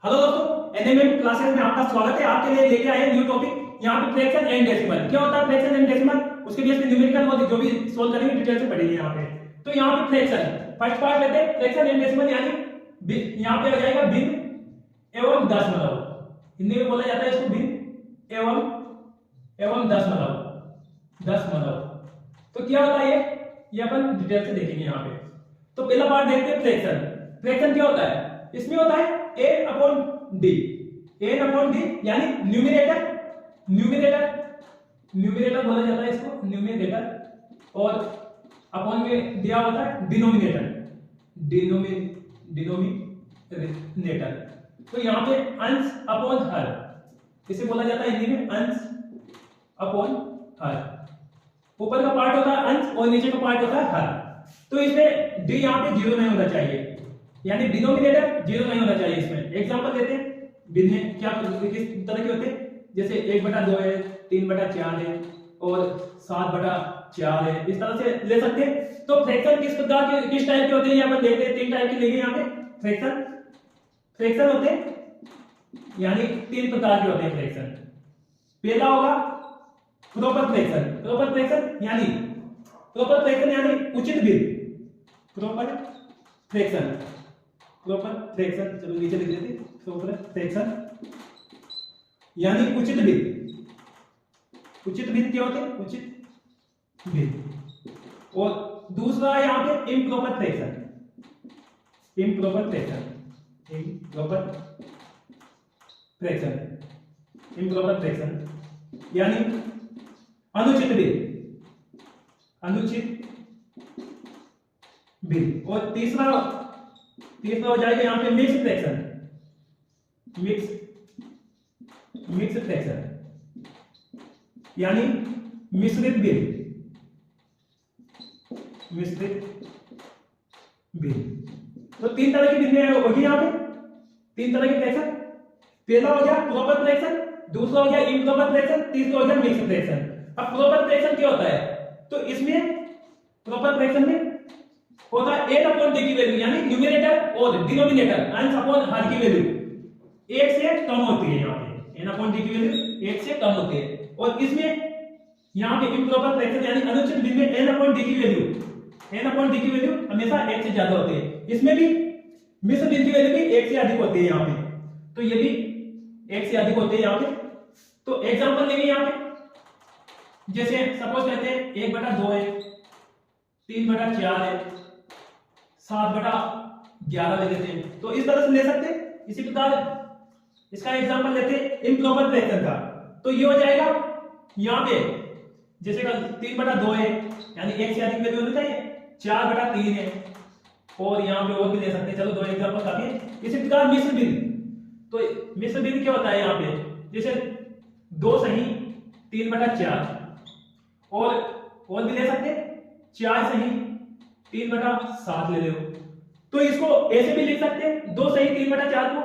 Hello दोस्तों, NMM classes में आपका स्वागत है। आपके लिए लेके आए न्यू टॉपिक। यहाँ पे फ्रैक्शन एंड डेसिमल क्या होता है। फ्रैक्शन एंड डेसिमल उसके बेस पे न्यूमेरिकल वो जो भी सोल्व करेंगे डिटेल से पढ़ेंगे यहाँ पे। तो यहाँ पे फ्रैक्शन फर्स्ट पार्ट लेते हैं, फ्रैक्शन एंड डेसिमल यानी यहाँ पे आ जाएगा भिन्न एवं दशमलव। हिंदी में बोला जाता है इसको भिन्न एवं दशमलव। तो क्या होता है ये अपन डिटेल से देखेंगे यहाँ पे। तो पहला पार्ट देखते हैं फ्रैक्शन। फ्रैक्शन क्या होता है, इसमें होता है n अपॉन d यानी न्यूमरेटर बोला जाता है इसको न्यूमरेटर, और अपॉन में दिया होता है डिनोमिनेटर। तो यहाँ पे अंश अपॉन हर, इसे बोला जाता है हिंदी में अंश अपॉन हर। ऊपर का पार्ट होता है अंश और नीचे का पार्ट होता है हर। तो इसमें d यहाँ पे 0 नहीं होना चाहिए, यानी डिनोमिनेटर 0 नहीं होना चाहिए। इसमें एग्जांपल देते हैं भिन्न क्या किस तरह के होते हैं, जैसे 1/2 है, 3/4 है और 7/4 है, इस तरह से ले सकते हैं। तो फ्रैक्शन किस प्रकार के किस टाइप के होते हैं यहाँ पर देखते हैं। 3 टाइप के लेंगे यहाँ पे फ्रैक्शन होते हैं, यानी 3 प्रकार के होते हैं फ्रैक्शन। पहला होगा प्रॉपर फ्रैक्शन यानी उचित भिन्न। प्रॉपर फ्रैक्शन चलो नीचे लिख देते हैं। प्रॉपर फ्रैक्शन यानी उचित भिन्न क्या होते हैं, उचित भिन्न। और दूसरा है यहाँ पे इम्प्रॉपर फ्रैक्शन यानी अनुचित भिन्न। और तीसरा हो जाएगा यहाँ पे मिक्स फ्रैक्शन यानी मिश्रित भिन्न। तो 3 तरह की भिन्न होगी यहाँ पे, 3 तरह के फ्रैक्शन। पहला हो गया प्रॉपर फ्रैक्शन, दूसरा हो गया इम्प्रॉपर फ्रैक्शन, तीसरा हो गया मिक्स फ्रैक्शन। अब प्रॉपर फ्रैक्शन क्या होता है, तो इसमें प्रॉपर फ्रैक्शन में होता है n अपॉन d की वैल्यू, यानी न्यूमरेटर और डिनोमिनेटर अंश अपॉन हर की वैल्यू 1 से कम होती है। यहाँ पे n अपॉन d की वैल्यू 1 से कम होती है। और इसमें यहाँ पे इम्प्रॉपर फ्रैक्शन यानी अनुचित भिन्न में n अपॉन d की वैल्यू हमेशा 1 से ज्यादा होती है। इसमें भी मिश्र भिन्न की वैल्यू भी 1 से अधिक होती है यहाँ पे, तो ये भी 1 से अधिक होते हैं यहाँ पे। तो एग्जांपल लेंगे यहाँ पे, जैसे सपोज कहते हैं 1/2 है, 3/4 है, 7/11 ले लेते हैं। तो इस तरह से ले सकते हैं। इसी प्रकार इसका एग्जांपल लेते हैं इम्प्रॉपर फ्रैक्शन का। तो ये हो जाएगा यहाँ पे जैसे 3/2 है, यानी 1 से अधिक वैल्यू होनी चाहिए, 4/3 है, और यहाँ पे और भी ले सकते हैं। चलो 2 एग्जांपल काफी है। इसी प्रकार मिश्र भिन्न, तो मिश्र भिन्न क्या होता है यहाँ पे, जैसे 2 सही 3/4, और भी ले सकते हैं 4 सही 3/7 ले लो। तो इसको ऐसे भी लिख सकते हैं 2 सही 3/4 को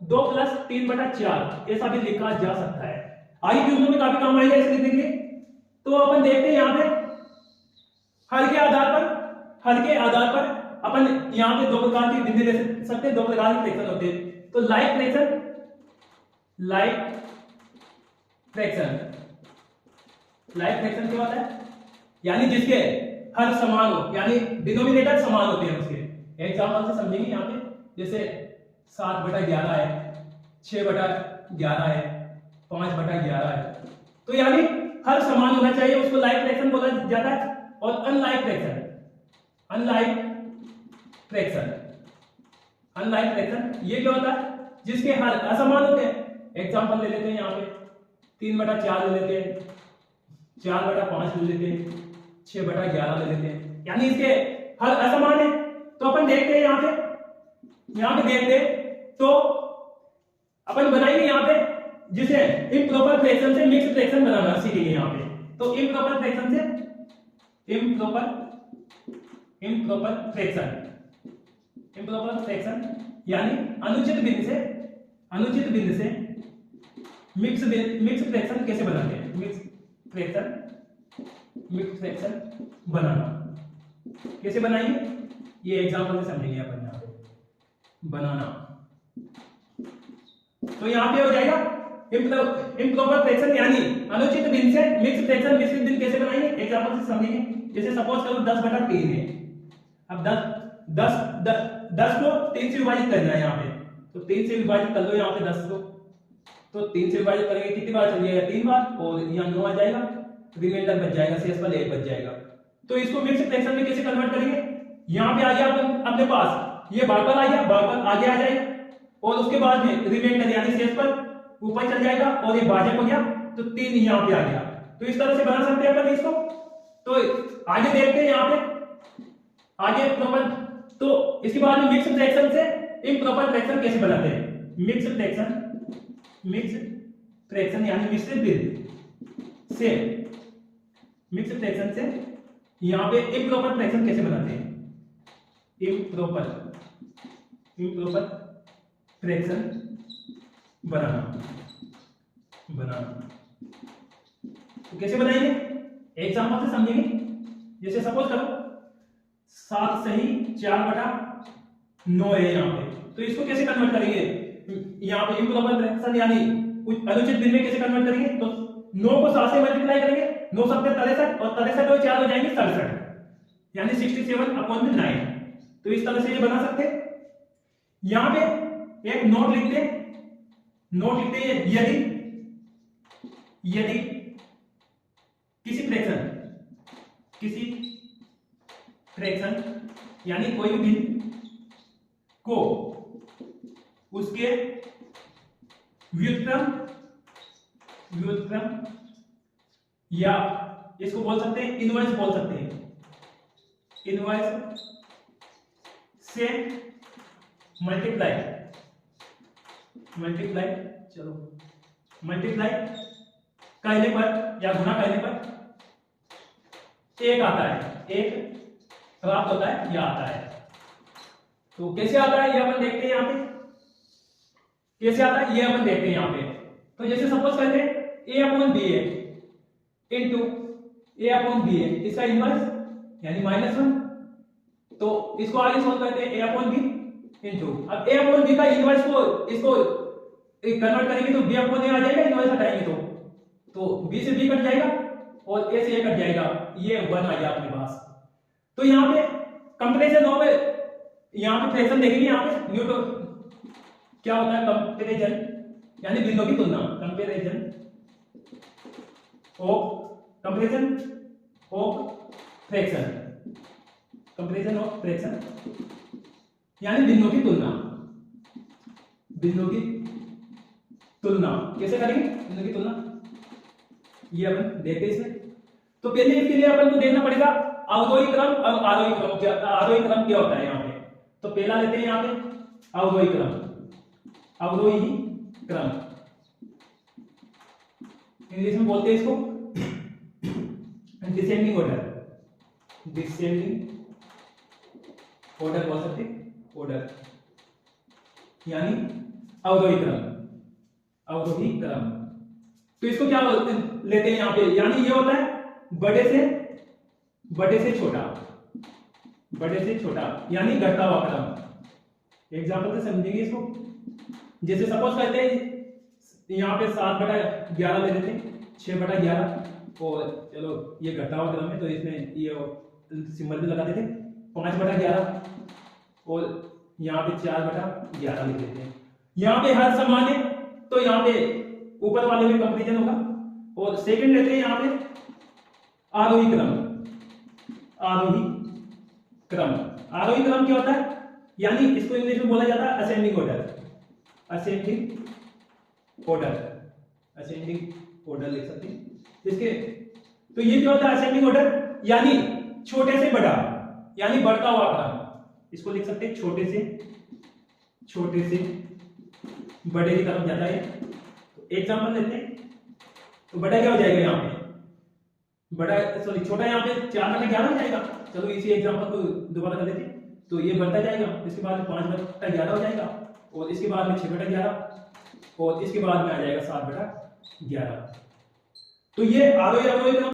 2 + 3/4 ऐसा भी लिखा जा सकता है। आगे क्वेश्चन में काफी काम आएगा इसे लिखने के लिए। तो अपन देखते हैं यहाँ पे हर के आधार पर अपन यहाँ पे 2 प्रकार की भिन्न ले सकते हैं, 2 प्रकार के फ्रैक्शन होते हैं। तो लाइक फ्रैक्शन क्या होता है, यानी जिसके हर समान हो, यानी डिनोमिनेटर समान होते हैं उसके। एग्जांपल से समझेंगे यहाँ पे, जैसे 7/11 है, 6/11 है, 5/11 है। तो यानी हर समान होना चाहिए, उसको लाइक फ्रैक्शन बोला जाता है। और अनलाइक फ्रैक्शन ये क्या होता है, जिसके हर असमान होते हैं। एग्जांपल ले लेते हैं यहाँ पे 3/4 ले लेते हैं, 4/5 ले लेते हैं, 6/11 ले लेते हैं, यानी इसके हर असमान है। तो अपन देखते हैं यहाँ पे देखते हैं, तो अपन बनाएंगे यहाँ पे जिसे इम्प्रॉपर फ्रैक्शन से मिक्स फ्रैक्शन बनाना सीखेंगे यहाँ पे। तो इम्प्रॉपर फ्रैक्शन यानी अनुचित भिन्न से मिक्स फ्रैक्शन कैसे बनाते हैं, मिक्स फ्रैक्शन बनाना कैसे बनाएंगे, ये एग्जांपल से समझेंगे अपन यहाँ पे। बनाना तो यहाँ पे हो जाएगा इम्प्रॉपर फ्रैक्शन यानी अनुचित भिन्न से मिक्स फ्रैक्शन। मिक्स भिन्न कैसे बनाएंगे एग्जांपल से समझेंगे। जैसे सपोज करो 10/3 है। अब 10 को 3 से विभाजित करना है यहाँ पे, तो 3 से विभाजित कर लो यहाँ पे 10 को, तो 3 से विभाजित करेंगे कितनी बार चल जाएगा 3 बार, और यहाँ 9 आ जाएगा, रिमाइंडर बच जाएगा, शेषफल 1 बच जाएगा। तो इसको मिक्स फ्रैक्शन में कैसे कन्वर्ट करेंगे, यहाँ पे आ गया अपने पास ये भागफल आ गया, भागफल आगे आ जाएगा, और उसके बाद में रिमाइंडर यानी शेषफल ऊपर चल जाएगा, और ये भाजक हो गया, तो 3 यहाँ पे आ गया। तो इस तरह से बना सकते हैं अपन इसको। तो आगे देखते हैं यहाँ पे आगे प्रॉपर। तो इसके बाद में मिक्स फ्रैक्शन से इम्प्रॉपर फ्रैक्शन कैसे बनाते हैं। मिक्स फ्रैक्शन यानी मिश्रित भिन्न से मिक्स फ्रैक्शन से यहाँ पे इम्प्रॉपर फ्रैक्शन कैसे बनाते हैं। इम्प्रॉपर फ्रैक्शन बनाना तो कैसे बनाएंगे एग्जांपल से समझेंगे। जैसे सपोज करो 7 सही 4/9 है यहाँ पे, तो इसको कैसे कन्वर्ट करेंगे। यहाँ पे इम्प्रॉपर फ्रैक्शन यानी अनुचित भिन्न में कैसे कन्वर्ट करेंगे, तो 9 को 7 से मल्टीप्लाई करेंगे, 9 7 63, और 63 और 4 हो जाएंगे 67, यानी 67/9। तो इस तरह से ये बना सकते हैं। यहाँ पे एक नोट लिखते हैं यदि किसी फ्रैक्शन यानी कोई भी भिन्न को उसके व्युत्क्रम या इसको बोल सकते हैं इनवर्स बोल सकते हैं, इनवर्स से मल्टीप्लाई करने पर या गुणा करने पर एक आता है, एक प्राप्त होता है या आता है। तो कैसे आता है ये अपन देखते हैं यहाँ पे, कैसे आता है ये अपन देखते हैं यहाँ पे। तो जैसे सपोज करते हैं a/b है इनटू a/b है, इसका इनवर्स यानी -1, तो इसको आगे सॉल्व करते हैं a/b इनटू, अब a/b का इनवर्स को इसको कन्वर्ट करेंगे तो b/a आ जाएगा, इनवर्स हटाएंगे तो b से b कट जाएगा और a से a कट जाएगा, ये 1 आ गया अपने पास। तो यहाँ पे कंपैरिजन हो गए, यहाँ पे फ्रैक्शन देखेंगे, यहाँ पे न्यूटन क्या होता है कंपैरिजन यानी भिन्नों की तुलना, कंपैरिजन ऑफ फ्रैक्शन यानी भिन्नों की तुलना कैसे करेंगे, भिन्नों की तुलना ये अपन देखते हैं इसमें। तो पहले इसके लिए अपन को देखना पड़ेगा अवरोही क्रम और आरोही क्रम क्या होता है यहाँ पे। तो पहला लेते हैं यहाँ पे अवरोही क्रम इंग्लिश में बोलते हैं इसको डिसेंडिंग ऑर्डर बोल सकते ऑर्डर यानी अवरोही क्रम। तो इसको क्या लेते हैं यहाँ पे, यानी ये होता है बड़े से छोटा यानी घटता हुआ क्रम। एग्जांपल से समझेंगे इसको। जैसे सपोज करते हैं यहाँ पे 7/11 ले लेते हैं, 6/11, और चलो ये घटता हुआ क्रम है तो इसमें ये सिंबल भी लगा देते हैं 5/11, और यहाँ पे 4/11 लिख देते हैं। यहाँ पे हर समान है तो यहाँ पे ऊपर वाले में कंपैरिजन होगा। और सेकंड लेते हैं यहाँ पे आरोही क्रम क्या होता है, यानी इसको इंग्लिश में बोला जाता है असेंडिंग ऑर्डर लिख सकते हैं इसके। तो ये क्या होता है असेंडिंग ऑर्डर, यानी छोटे से बड़ा यानी बढ़ता हुआ क्रम, इसको लिख सकते हैं छोटे से बड़े की तरफ जाता है। एग्जांपल लेते हैं तो बड़ा क्या हो जाएगा यहाँ पे, छोटा यहाँ पे 4/11 हो जाएगा। चलो इसी एग्जांपल को दोबारा कर देते हैं। तो ये बढ़ता जाएगा, इसके बाद में 5/11 हो जाएगा, और इसके बाद में 6/11, और इसके बाद में आ जाएगा 7/11। तो ये आरोही अवरोही क्रम